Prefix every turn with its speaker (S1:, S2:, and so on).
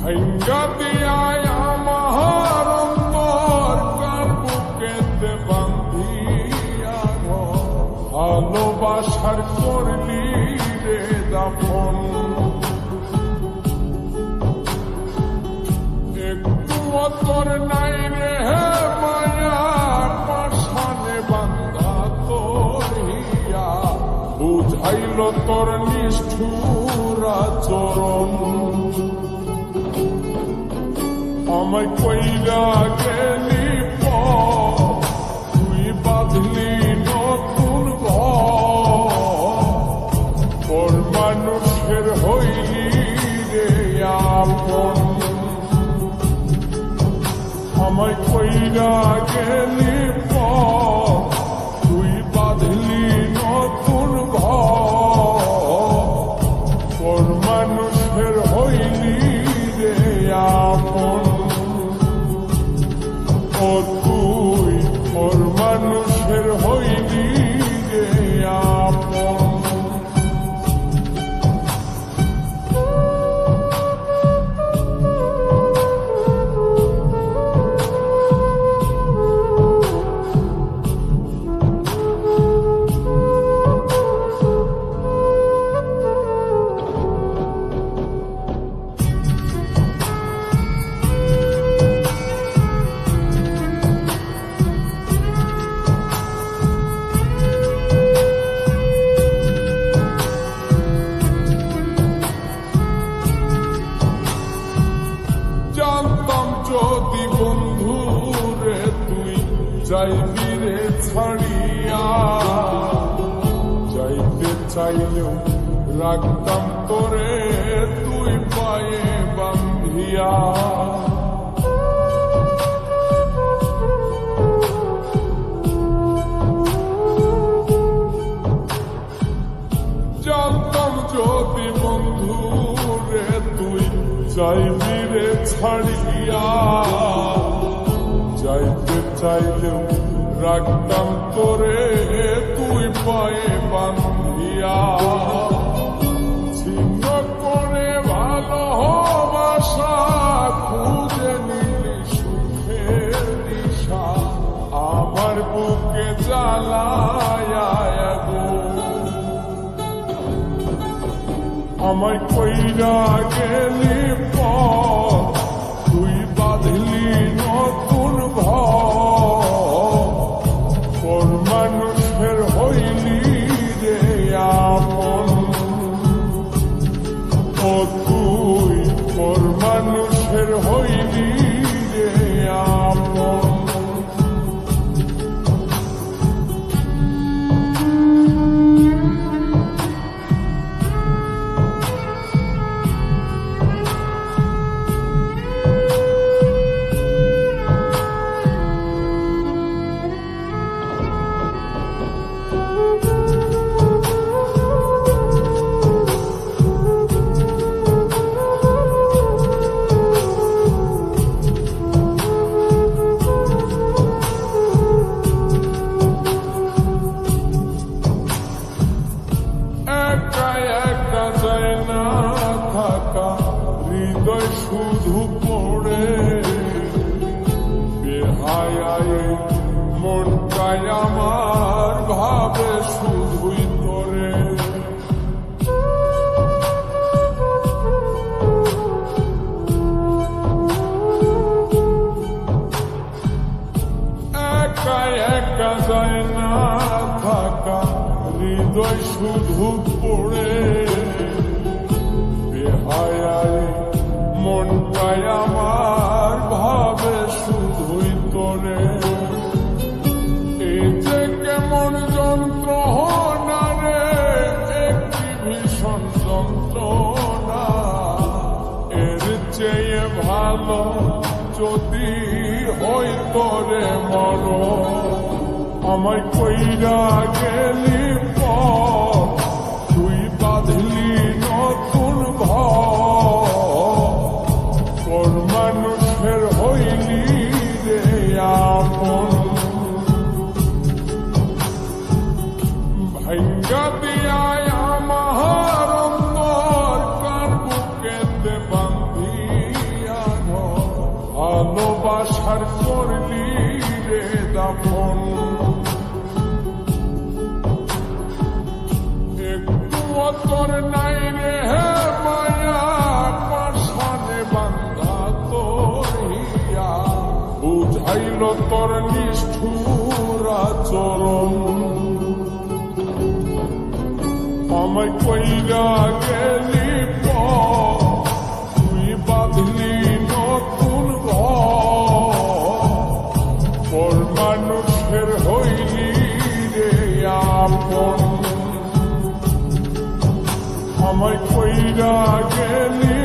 S1: ভাঙ্গা দিয়ায় আমার অন্তর কার বুকেতে বান্ধিয়া ভালোবাসার করলি রে দাফন একটু তোর নাই রে মায়া পাশানে বান্ধা তোর হিয়া বুঝাইল তোর নিষ্ঠুর আচরণ আমায় কইরা গেলি তুই বাঁধলি নতুন ঘর মানুষের হইলি রে আপন আমায় কইরা গেলি তুই বাঁধলি নতুন ঘর মানুষের হইলি রে আপন ও তুই ওর মানুষের হইলি রে আপন যদি বন্ধু রে তুই যাইবি রে ছাড়িয়া যাইতে চাইলেও রাখতাম তোরে তুই পায়ে বান্ধিয়া জানতাম যদি বন্ধু রে তুই যাইবি রে ছাড়িয়া যাইতে চাইলেও রাখতাম তোরে তুই পায়ে বান্ধিয়া ছিন্ন করে ভালোবাসা খুঁজে নিলি সুখের দিশা আমার বুকে জ্বালায়া আমায় কইরা গেলি তুই বাঁধলি নতুন ঘর মানুষের হইলি রে আপন ও তুই ওর মানুষের হইলি রে আপন হৃদয় শুধু পড়ে বেহায় মনটাই আমার ভাবে শুধুই তোরে একা একা যায় না থাকা হৃদয় শুধু পড়ে বেহায় মনটাই আমার ভাবে শুধুই তোরে এই যে কেমন যন্ত্রণা রে একটি ভীষণ যন্ত্রণা এর চেয়ে ভালো যদি হই তোরে মর আমায় কইরা গেলি তুই বাঁধলি নতুন ঘর মানুষের হইলি রে আপন ভাঙ্গা দিয়ায় আমার অন্তর কার বুকেতে বান্ধিয়া আপন একটু তোর নাই রে মায়া পাশানে বান্ধা তোর হিয়া বুঝাইল তোর নিষ্ঠুর আচরণ আমায় কইরা গেলি তুই বাঁধলি নতুন ঘর মানুষের হইলি রে আপন আমায় কইরা গেলি